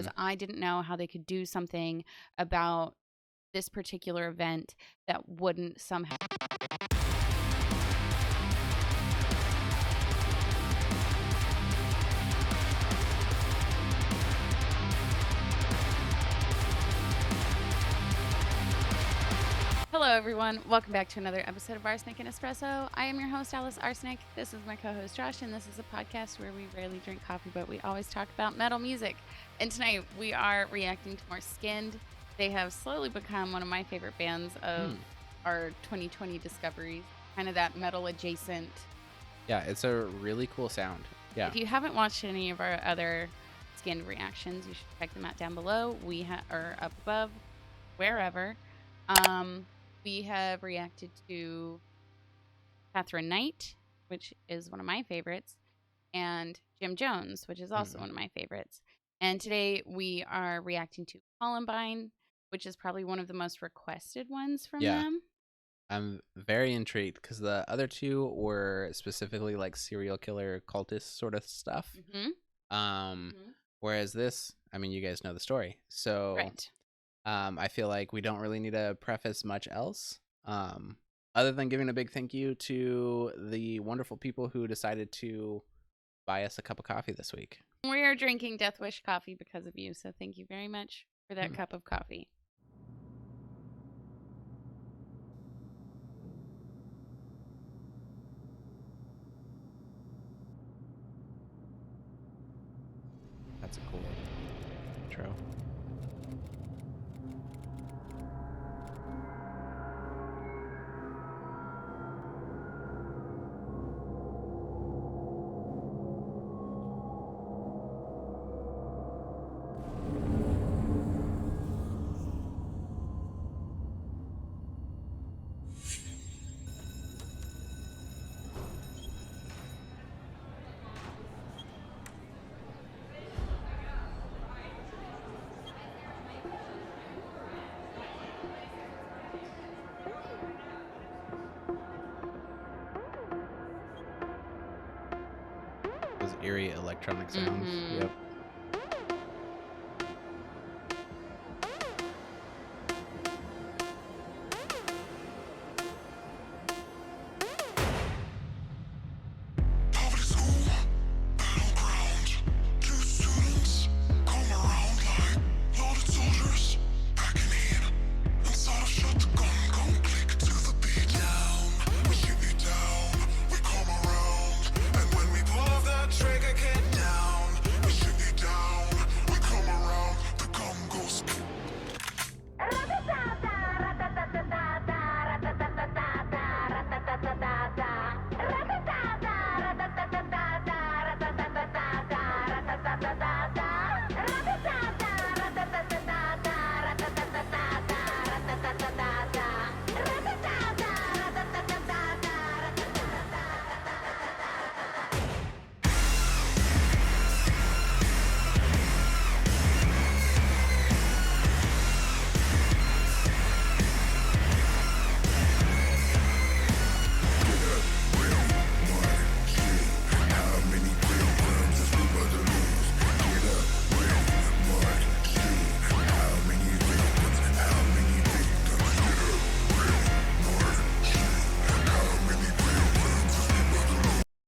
because I didn't know how they could do something about this particular event that wouldn't somehow. Hello, everyone. Welcome back to another episode of Arsenic and Espresso. I am your host, Alice Arsenic. This is my co-host, Josh, and this is a podcast where we rarely drink coffee, but we always talk about metal music. And tonight, we are reacting to more SKYND. They have slowly become one of my favorite bands of our 2020 discoveries. Kind of that metal adjacent. Yeah, it's a really cool sound. Yeah. If you haven't watched any of our other SKYND reactions, you should check them out down below. Or up above, wherever. We have reacted to Catherine Knight, which is one of my favorites, and Jim Jones, which is also one of my favorites. And today we are reacting to Columbine, which is probably one of the most requested ones from them. I'm very intrigued because the other two were specifically like serial killer cultist sort of stuff. Whereas this, I mean, you guys know the story. So right. I feel like we don't really need to preface much else other than giving a big thank you to the wonderful people who decided to buy us a cup of coffee this week. We are drinking Death Wish coffee because of you, so thank you very much for that cup of coffee. That's a cool intro. Those eerie electronic sounds. Yep.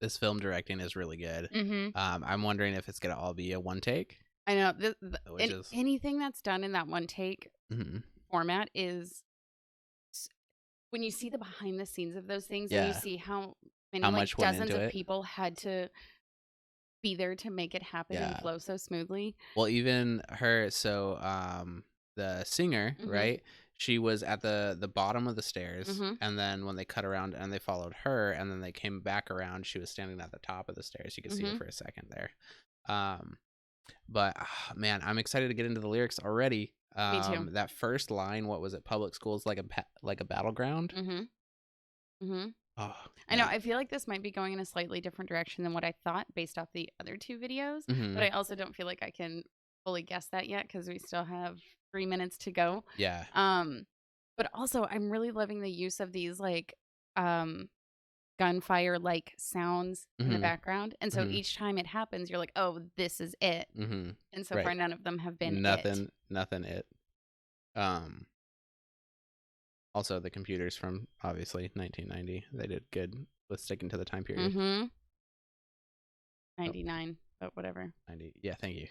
This film directing is really good. I'm wondering if it's gonna all be a one take. I know anything that's done in that one take format is when you see the behind the scenes of those things and you see how many like dozens of people had to be there to make it happen and flow so smoothly. Well, even her, so the singer, right? She was at the bottom of the stairs, and then when they cut around and they followed her, and then they came back around, she was standing at the top of the stairs. You could see her for a second there. But man, I'm excited to get into the lyrics already. Me too. That first line, what was it? Public schools like a battleground. Oh, I know. I feel like this might be going in a slightly different direction than what I thought based off the other two videos, but I also don't feel like I can fully guess that yet because we still have 3 minutes to go. Yeah. But also I'm really loving the use of these like gunfire like sounds in the Mhm. background. And so Mhm. each time it happens, you're like, oh, this is it. Mhm. And so far, Right. none of them have been it. Nothing it. Um Also the computers from obviously 1990. They did good with sticking to the time period. Mm-hmm. Oh, 99, but whatever. 90. Yeah, thank you.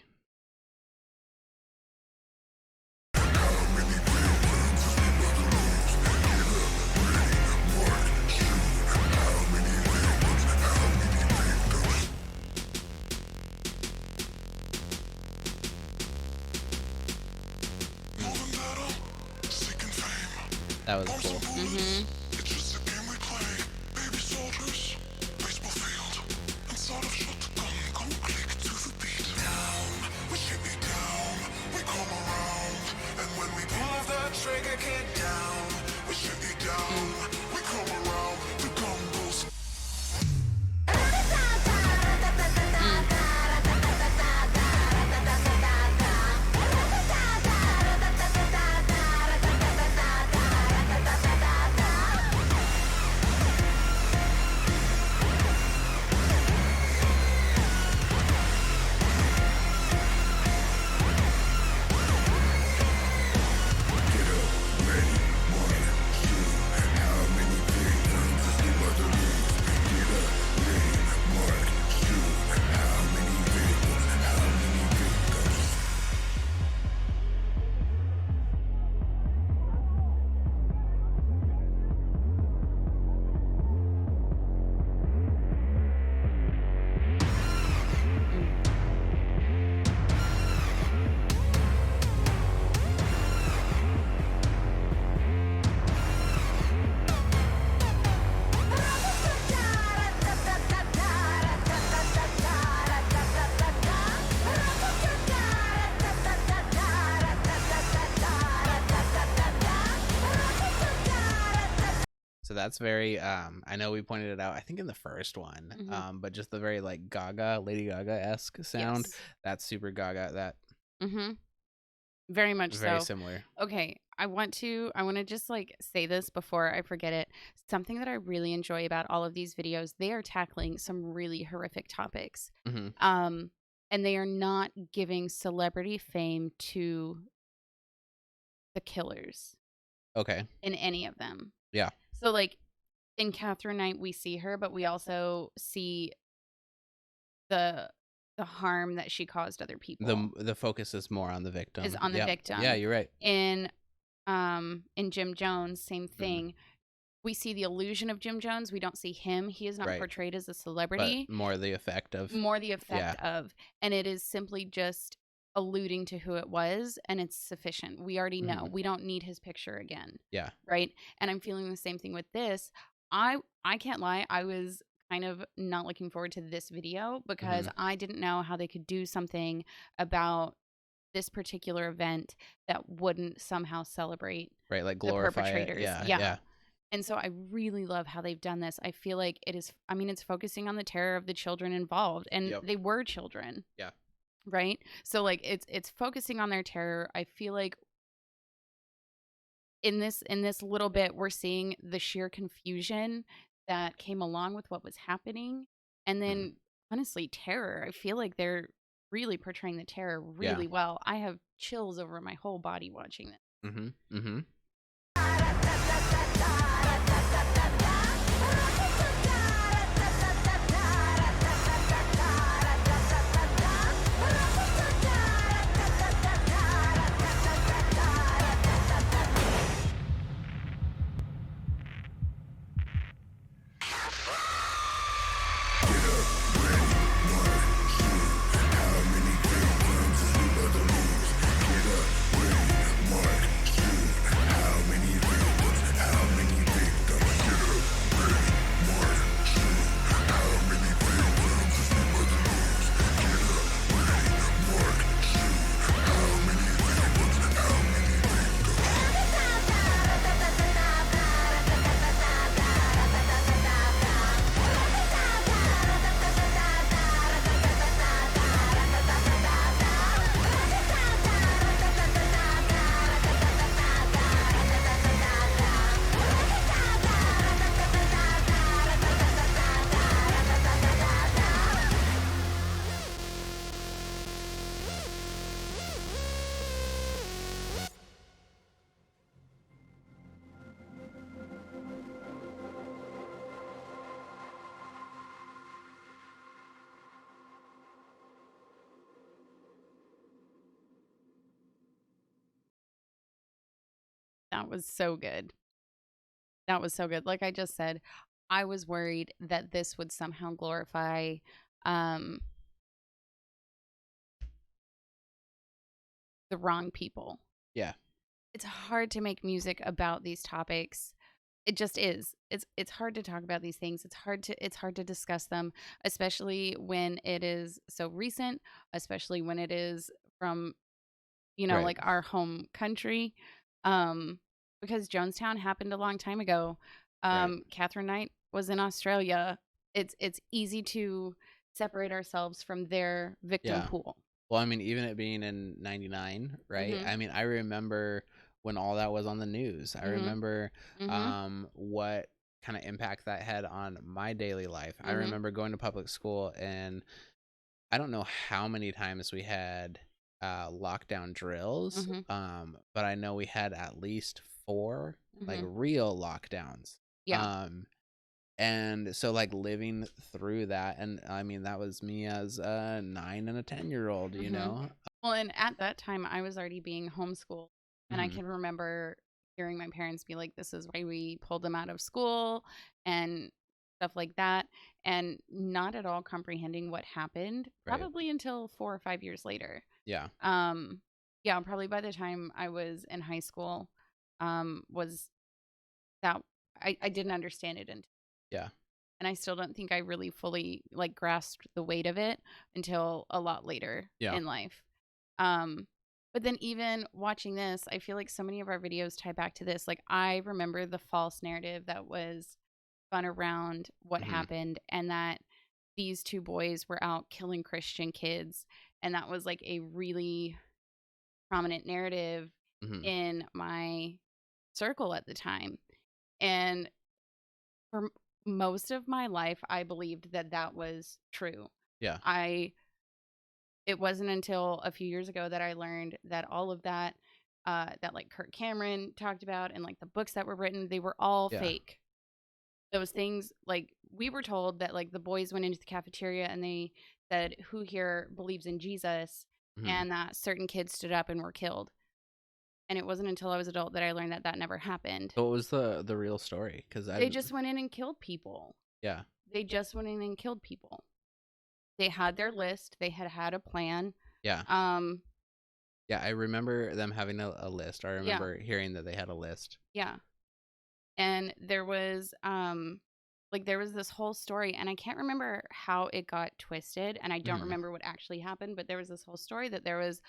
That was cool. Mm-hmm. It's just a game we play, baby soldiers, baseball field, and sort of shot the gun, come click to the beat. Down, we shoot it down, we come around, and when we pull that trigger, get down, we shoot it down, we come around, the gun goes. So that's very I know we pointed it out I think in the first one. Mm-hmm. But just the very like Lady Gaga-esque sound. Yes. That's super Gaga. That Mm-hmm. Very much very so. similar. Okay, I want to just like say this before I forget it. Something that I really enjoy about all of these videos, they are tackling some really horrific topics. Mm-hmm. And they are not giving celebrity fame to the killers Okay. in any of them. Yeah. So like in Catherine Knight, we see her, but we also see the harm that she caused other people. The focus is more on the victim. Is on the Yep. victim. Yeah, you're right. In Jim Jones, same thing. Mm-hmm. We see the illusion of Jim Jones. We don't see him. He is not Right. portrayed as a celebrity. But more the effect of. And it is simply just alluding to who it was, and it's sufficient. We already know. Mhm. We don't need his picture again. Yeah. Right? And I'm feeling the same thing with this. I can't lie. I was kind of not looking forward to this video because I didn't know how they could do something about this particular event that wouldn't somehow celebrate Right, like glorify the perpetrators. it. Yeah. And so I really love how they've done this. I feel like it is, I mean, it's focusing on the terror of the children involved, and they were children. Yeah. Right? So like it's focusing on their terror. I feel like in this little bit we're seeing the sheer confusion that came along with what was happening, and then honestly terror. I feel like they're really portraying the terror really well. I have chills over my whole body watching this. Mm-hmm. Mm-hmm. That was so good. That was so good. Like I just said, I was worried that this would somehow glorify um, the wrong people. Yeah. It's hard to make music about these topics. It just is. It's hard to talk about these things. It's hard to discuss them, especially when it is so recent, especially when it is from, Right. like our home country. Because Jonestown happened a long time ago. Right. Catherine Knight was in Australia. It's easy to separate ourselves from their victim Yeah. pool. Well, I mean, even it being in 99, right? Mhm. I mean, I remember when all that was on the news. I Mhm. remember Mhm. what kind of impact that had on my daily life. I Mhm. remember going to public school, and I don't know how many times we had lockdown drills, Mhm. but I know we had at least 4 like Mhm. real lockdowns. Yeah. And so like living through that, and I mean that was me as a 9 and a 10-year-old, you Mhm. know. Well, and at that time, I was already being homeschooled, and I Mhm. can remember hearing my parents be like, "This is why we pulled them out of school," and stuff like that, and not at all comprehending what happened. Right. Probably until 4 or 5 years later. Yeah. Yeah, probably by the time I was in high school, was that I didn't understand it until. Yeah. And I still don't think I really fully like grasped the weight of it until a lot later Yeah. in life. Um, but then even watching this, I feel like so many of our videos tie back to this. Like I remember the false narrative that was spun around what Mhm. happened, and that these 2 boys were out killing Christian kids, and that was like a really prominent narrative Mhm. in my circle at the time. And for most of my life, I believed that that was true. Yeah. I It wasn't until a few years ago that I learned that all of that, that like Kirk Cameron talked about and like the books that were written, they were all Yeah. fake. Those things, like we were told that like the boys went into the cafeteria and they said, "Who here believes in Jesus?" Mhm. And that certain kids stood up and were killed. And it wasn't until I was adult that I learned that that never happened. So what was the real story? Because I They just went in and killed people. yeah. They just went in and killed people. They had their list. They had a plan. Yeah. Um, Yeah, I remember them having a list. I yeah, remember hearing that they had a list. yeah. And there was like there was this whole story, and I can't remember how it got twisted, and I don't Mhm. remember what actually happened, but there was this whole story that there was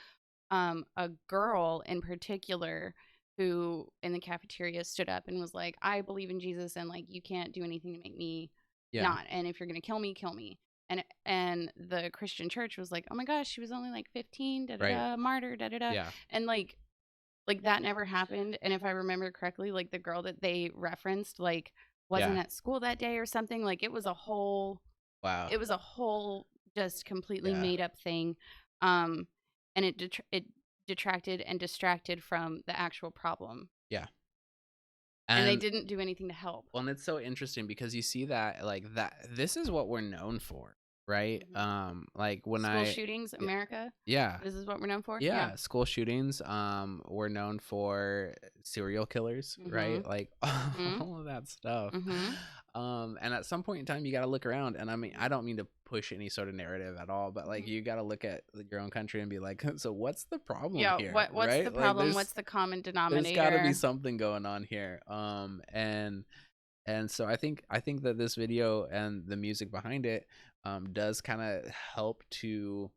a girl in particular who in the cafeteria stood up and was like, "I believe in Jesus, and like you can't do anything to make me Yeah. not. And if you're gonna kill me, kill me." And the Christian church was like, "Oh my gosh, she was only like 15, da da Right. da, martyr, da da da," Yeah. and like that never happened. And if I remember correctly, like the girl that they referenced, like wasn't Yeah. at school that day or something. Like Wow. it was a whole just completely Yeah. made up thing. Um, and it detracted and distracted from the actual problem, Yeah. and they And didn't do anything to help. well, and it's so interesting because you see that like that this is what we're known for, right? Like when School I shootings, America. yeah. This is what we're known for. Yeah. Yeah, school shootings. We're known for serial killers, right? Mhm. Like Mhm. all of that stuff. Mhm. And at some point in time, you got to look around. And I mean, I don't mean to push any sort of narrative at all, but like Mhm. you got to look at your own country and be like, so what's the problem Yeah. here, What's the right? Like problem? What's the common there's got to be denominator? something going on here. And so I think that this video and the music behind it does kind of help to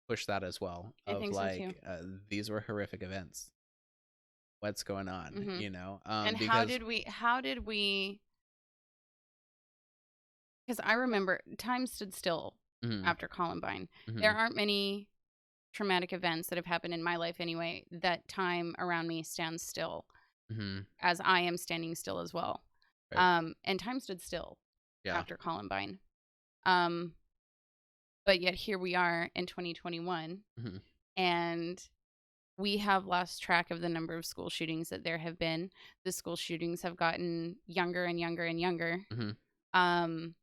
push that as well, I of think so too. like these were horrific events, what's going on, Mhm. And because how did we? Because I remember time stood still mhm, after Columbine. There mhm, aren't many traumatic events that have happened in my life anyway that time around me stands still, mhm, as I am standing still as well. right, And time stood still yeah, after Columbine. Um, but yet here we are in 2021, mhm, and we have lost track of the number of school shootings that there have been. The school shootings have gotten younger and younger and younger. mhm, Um,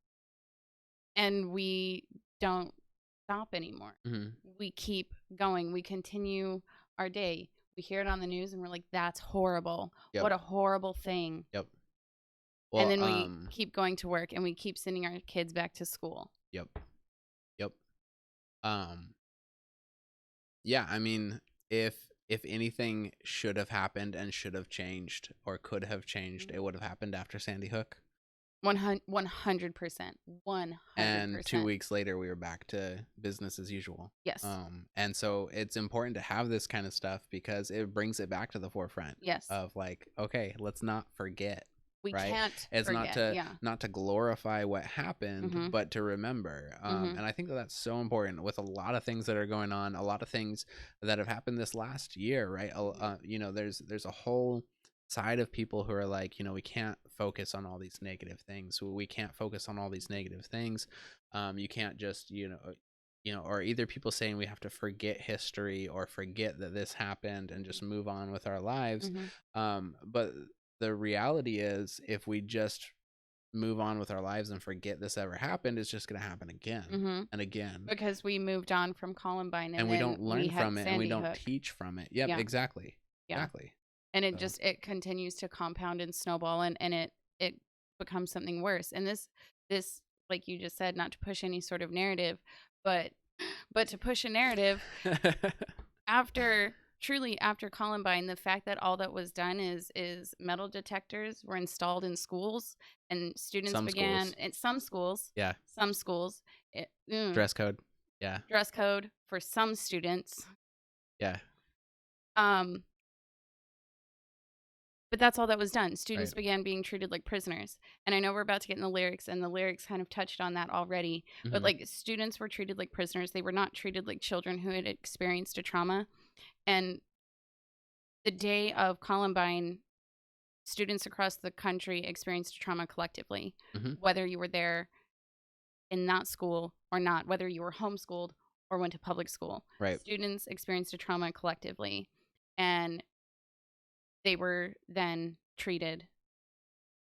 and we don't stop anymore. mhm, We keep going. We continue our day. we hear it on the news and we're like, that's horrible. Yep. What a horrible thing. Yep. Well, And then we keep going to work and we keep sending our kids back to school. Yep. Yep. Yeah, I mean, if anything should have happened and should have changed or could have changed, it would have happened after Sandy Hook. 100%. 100%. And 2 weeks later, we were back to business as usual. Yes. And so it's important to have this kind of stuff because it brings it back to the forefront. Yes. Of like, okay, let's not forget. We right? can't It's forget. not to glorify what happened, but to remember. And I think that's so important with a lot of things that are going on, a lot of things that have happened this last year, right? You know, there's a whole side of people who are like, you know, we can't focus on all these negative things. We can't focus on all these negative things. You can't just, you know, or either people saying we have to forget history or forget that this happened and just move on with our lives. But the reality is, if we just move on with our lives and forget this ever happened, it's just going to happen again and again. Because we moved on from Columbine and we don't learn from it and we don't teach from it. Yep, Yeah. exactly. Yeah. Exactly. And it continues to compound and snowball and it becomes something worse. And this, like you just said, not to push any sort of narrative, but to push a narrative after Columbine, the fact that all that was done is metal detectors were installed in schools and students in some schools. Yeah. Some schools. Dress code. Yeah. Dress code for some students. Yeah. But that's all that was done. Students began being treated like prisoners. And I know we're about to get in the lyrics, and the lyrics kind of touched on that already. But like, students were treated like prisoners. They were not treated like children who had experienced a trauma. And the day of Columbine, students across the country experienced trauma collectively, whether you were there in that school or not, whether you were homeschooled or went to public school. Right. Students experienced a trauma collectively. And they were then treated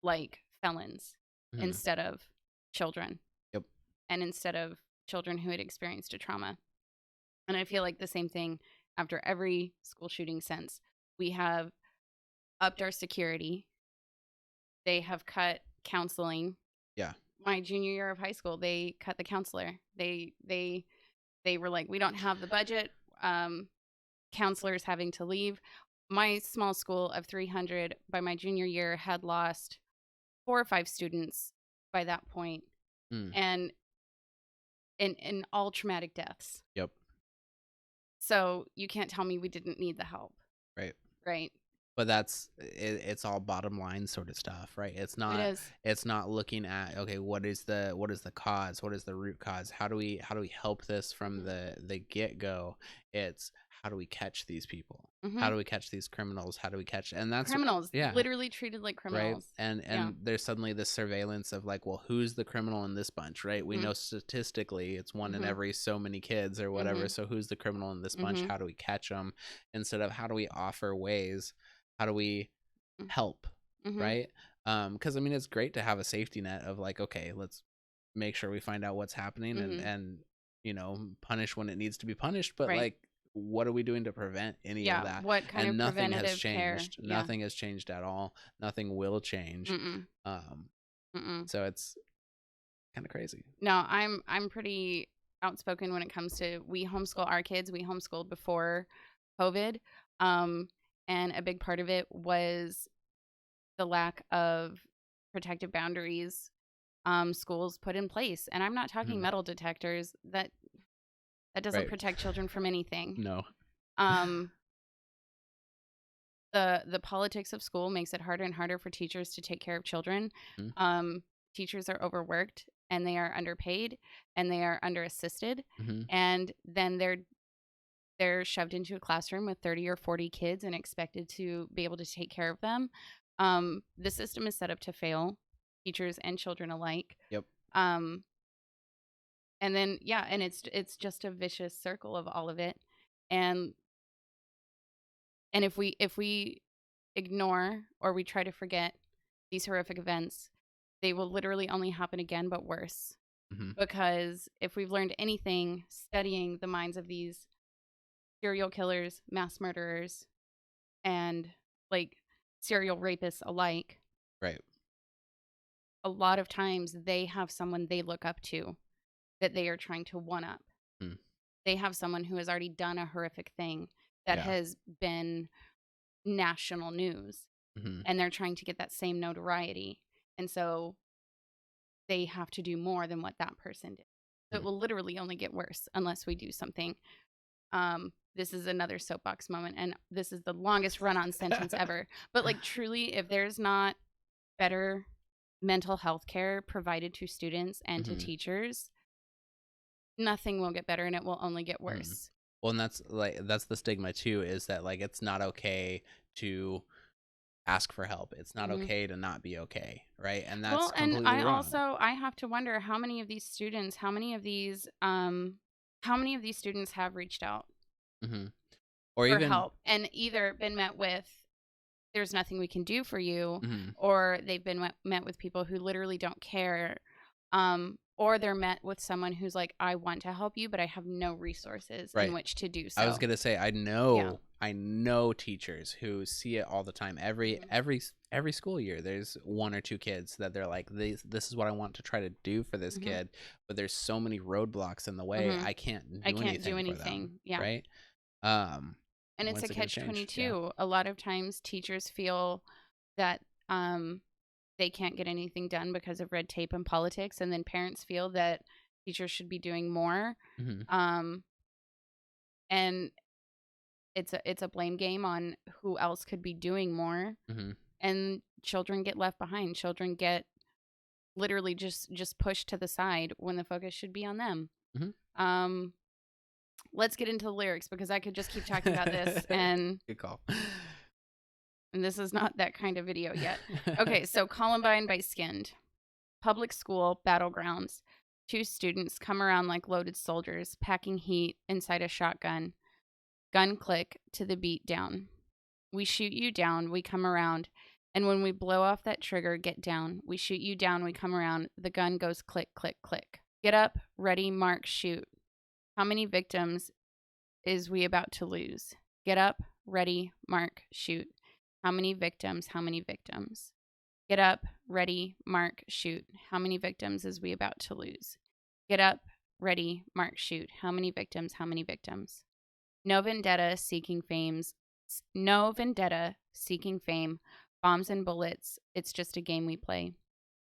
like felons instead of children. Yep. And instead of children who had experienced a trauma. And I feel like the same thing after every school shooting since. We have upped our security. They have cut counseling. Yeah. My junior year of high school, they cut the counselor. They were like, we don't have the budget. Counselors having to leave. My small school of 300 by my junior year had lost 4 or 5 students by that point. And in all traumatic deaths. Yep. So you can't tell me we didn't need the help. Right. But it's all bottom line sort of stuff, right? It's not looking at, okay, what is the cause? What is the root cause? How do we help this from the get-go? It's how do we catch these people? How do we catch these criminals? How do we catch, and that's criminals, literally treated like criminals. Right? And there's suddenly this surveillance of like, well, who's the criminal in this bunch, right? We know statistically it's one in every so many kids or whatever. So who's the criminal in this bunch? How do we catch them? Instead of how do we offer ways? How do we help? Right? Because I mean, it's great to have a safety net of like, okay, let's make sure we find out what's happening and you know, punish when it needs to be punished. But like, what are we doing to prevent any of that? What kind of nothing preventative has changed. care? Nothing has changed at all. Nothing will change. So it's kind of crazy. No, I'm pretty outspoken when it comes to, we homeschool our kids. We homeschooled before COVID. And a big part of it was the lack of protective boundaries schools put in place. And I'm not talking metal detectors. That doesn't protect children from anything. No. The politics of school makes it harder and harder for teachers to take care of children. Teachers are overworked and they are underpaid and they are under-assisted. And then they're shoved into a classroom with 30 or 40 kids and expected to be able to take care of them. The system is set up to fail teachers and children alike. Yep. And then, and it's just a vicious circle of all of it. And if we ignore or we try to forget these horrific events, they will literally only happen again, but worse. Because if we've learned anything studying the minds of these serial killers, mass murderers, and like serial rapists alike, Right. a lot of times they have someone they look up to that they are trying to one up. Hmm. They have someone who has already done a horrific thing that Yeah. has been national news, Hmm. and they're trying to get that same notoriety. And so they have to do more than what that person did. So it will literally only get worse unless we do something. This is another soapbox moment, and this is the longest run-on sentence ever. But like truly, if there's not better mental health care provided to students and to teachers, nothing will get better, and it will only get worse. Well, and that's the stigma too, is that like it's not okay to ask for help. It's not okay to not be okay, right? And that's completely and wrong. I have to wonder how many of these students have reached out Or for even help and either been met with there's nothing we can do for you, Mhm. or they've been met with people who literally don't care, or they're met with someone who's like, I want to help you, but I have no resources in Right. which to do so. I was gonna say I know teachers who see it all the time. Every school year, there's one or two kids that they're like, this is what I want to try to do for this kid, but there's so many roadblocks in the way. I can't do anything for them, Yeah. right? And it's a when's it gonna change? Yeah. catch-22. A lot of times teachers feel that they can't get anything done because of red tape and politics, and then parents feel that teachers should be doing more. Mhm. And it's a blame game on who else could be doing more, Mhm. and children get left behind. Children get literally just pushed to the side when the focus should be on them. Mhm. Let's get into the lyrics, because I could just keep talking about this, and Good call. this is not that kind of video yet. Okay, so Columbine by SKYND. Public school battlegrounds. 2 students come around like loaded soldiers, packing heat inside a shotgun. Gun click to the beat down. We shoot you down, we come around. And when we blow off that trigger, get down. We shoot you down, we come around. The gun goes click, click, click. Get up, ready, mark, shoot. How many victims is we about to lose? Get up, ready, mark, shoot. How many victims? How many victims? Get up, ready, mark, shoot. How many victims is we about to lose? Get up, ready, mark, shoot. How many victims? How many victims? No vendetta seeking fames. No vendetta seeking fame. Bombs and bullets. It's just a game we play.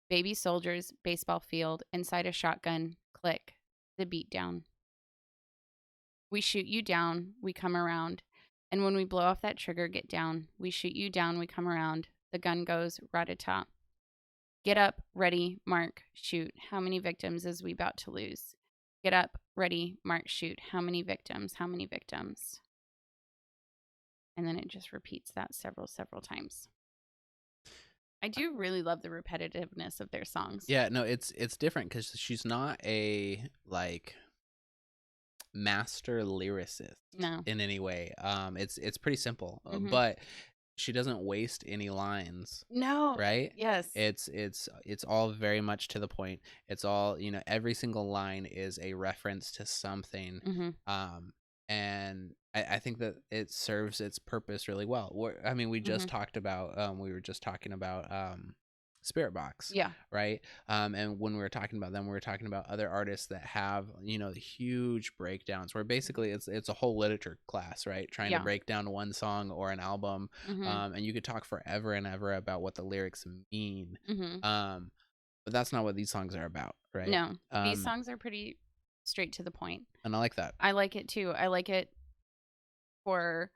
Baby soldiers, baseball field, inside a shotgun. Click. The beat down. We shoot you down, we come around. And when we blow off that trigger, get down. We shoot you down, we come around. The gun goes rat-a-tat. Get up, ready, mark, shoot. How many victims is we about to lose? Get up, ready, mark, shoot. How many victims? How many victims? And then it just repeats that several times. I do really love the repetitiveness of their songs. Yeah, no, it's different because she's not a like master lyricist in any way. It's pretty simple, but she doesn't waste any lines. No. Right? Yes. It's all very much to the point. It's all, every single line is a reference to something. And I think that it serves its purpose really well. We just talked about we were just talking about Spirit Box. Yeah. Right. And when we were talking about them, we were talking about other artists that have, huge breakdowns where basically it's a whole literature class, right? Trying to break down one song or an album. And you could talk forever and ever about what the lyrics mean. But that's not what these songs are about, right? No. These songs are pretty straight to the point. And I like that. I like it too. I like it for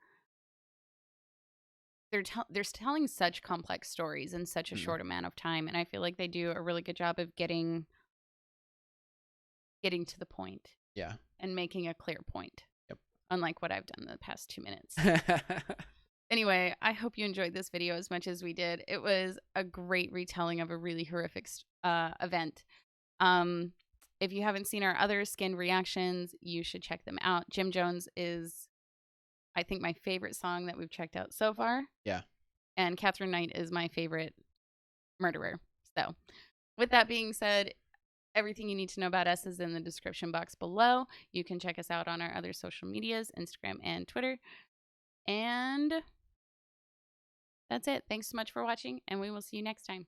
they're telling such complex stories in such a short amount of time, and I feel like they do a really good job of getting to the point. Yeah. And making a clear point. Yep. Unlike what I've done in the past 2 minutes. Anyway, I hope you enjoyed this video as much as we did. It was a great retelling of a really horrific event. If you haven't seen our other SKYND reactions, you should check them out. Jim Jones is, I think, my favorite song that we've checked out so far. Yeah. And Catherine Knight is my favorite murderer. So, with that being said, everything you need to know about us is in the description box below. You can check us out on our other social medias, Instagram and Twitter. And that's it. Thanks so much for watching, and we will see you next time.